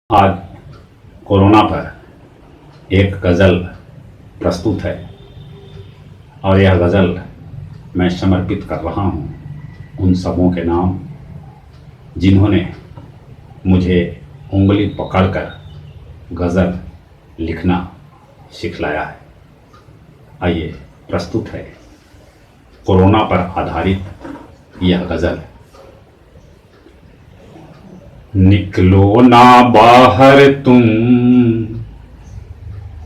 आज कोरोना पर एक गज़ल प्रस्तुत है और यह गज़ल मैं समर्पित कर रहा हूँ उन सबों के नाम जिन्होंने मुझे उंगली पकड़कर गज़ल लिखना सिखलाया है। आइए प्रस्तुत है कोरोना पर आधारित यह गज़ल। निकलो ना बाहर तुम,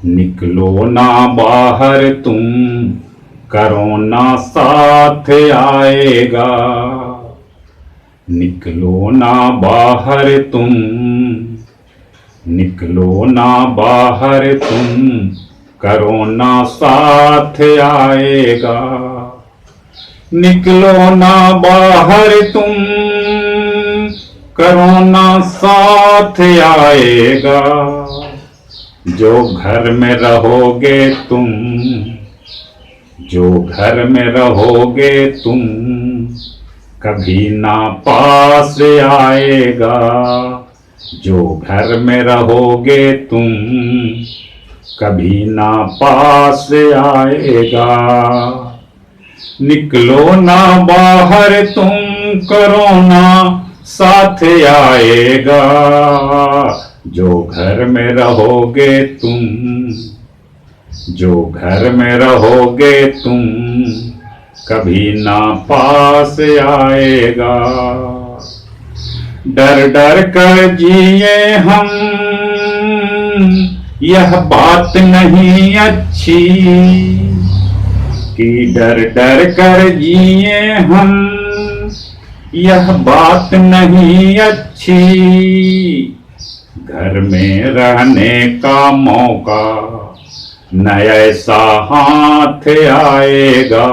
निकलो ना बाहर तुम, कोरोना साथ आएगा। निकलो ना बाहर तुम, निकलो ना बाहर तुम, कोरोना साथ आएगा। निकलो ना बाहर तुम, कोरोना साथ आएगा। जो घर में रहोगे तुम, जो घर में रहोगे तुम, कभी ना पास आएगा। जो घर में रहोगे तुम, कभी ना पास आएगा। निकलो ना बाहर तुम, कोरोना साथ आएगा। जो घर में रहोगे तुम, जो घर में रहोगे तुम, कभी ना पास आएगा। डर डर कर जिए हम, यह बात नहीं अच्छी कि डर डर कर जिए हम, यह बात नहीं अच्छी। घर में रहने का मौका न ऐसा हाथ आएगा।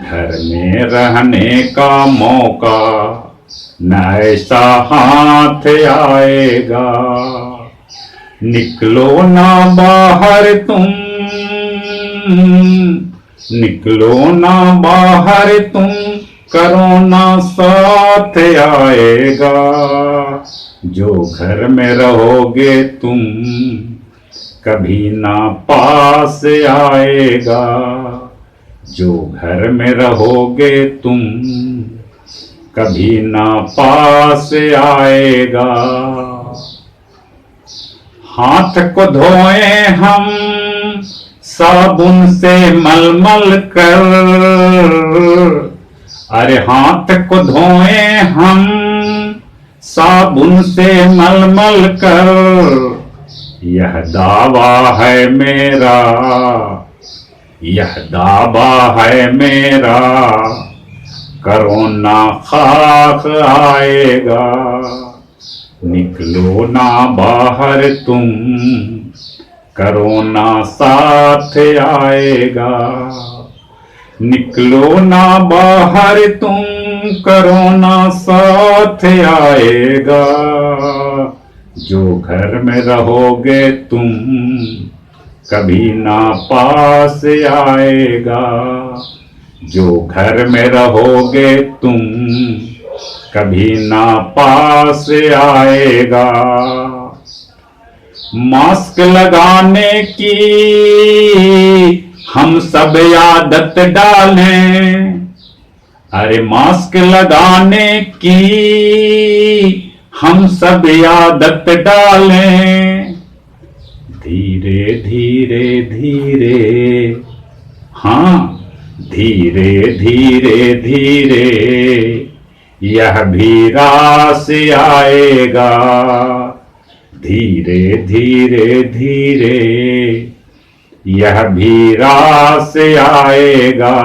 घर में रहने का मौका न ऐसा हाथ आएगा। निकलो ना बाहर तुम, निकलो ना बाहर तुम, कोरोना साथ आएगा। जो घर में रहोगे तुम, कभी ना पास आएगा। जो घर में रहोगे तुम, कभी ना पास आएगा। हाथ को धोए हम साबुन से मलमल कर, अरे हाथ को धोए हम साबुन से मलमल कर। यह दावा है मेरा, यह दावा है मेरा, कोरोना खाक आएगा। निकलो ना बाहर तुम, कोरोना साथ आएगा। निकलो ना बाहर तुम, कोरोना साथ आएगा। जो घर में रहोगे तुम, कभी ना पास आएगा। जो घर में रहोगे तुम, कभी ना पास आएगा। मास्क लगाने की हम सब आदत डालें, अरे मास्क लगाने की हम सब आदत डालें। धीरे धीरे धीरे, हाँ धीरे धीरे धीरे, यह भी रास आएगा। धीरे धीरे धीरे, यह भी रास आएगा।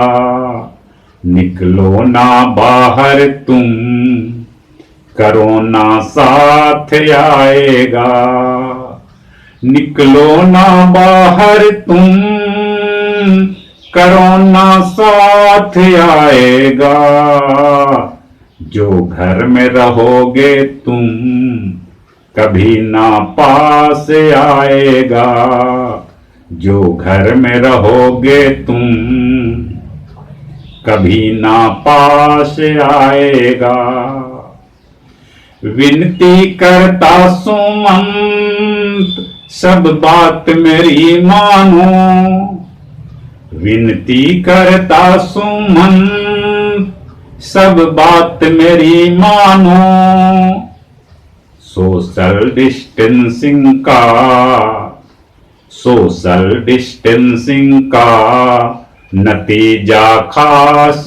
निकलो ना बाहर तुम, कोरोना साथ आएगा। निकलो ना बाहर तुम, कोरोना साथ आएगा। जो घर में रहोगे तुम, कभी ना पास आएगा। जो घर में रहोगे तुम, कभी ना पास आएगा। विनती करता सुमंत सब बात मेरी मानो। विनती करता सुमंत सब बात मेरी मानो। सोशल डिस्टेंसिंग का नतीजा खास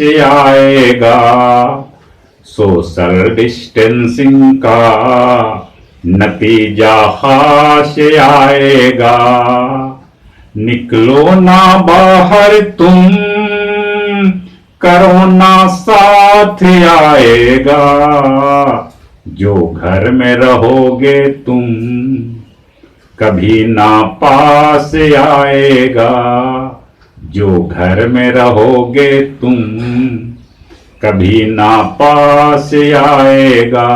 आएगा। सोशल डिस्टेंसिंग का नतीजा खास आएगा। निकलो ना बाहर तुम, कोरोना साथ आएगा। जो घर में रहोगे तुम, कभी ना पास आएगा। जो घर में रहोगे तुम, कभी ना पास आएगा।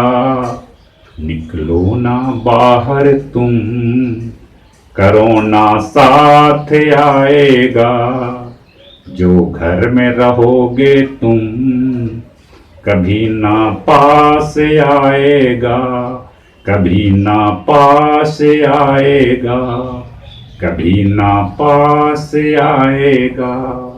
निकलो ना बाहर तुम, कोरोना साथ आएगा। जो घर में रहोगे तुम, कभी ना पास आएगा। कभी ना पास आएगा। कभी ना पास आएगा।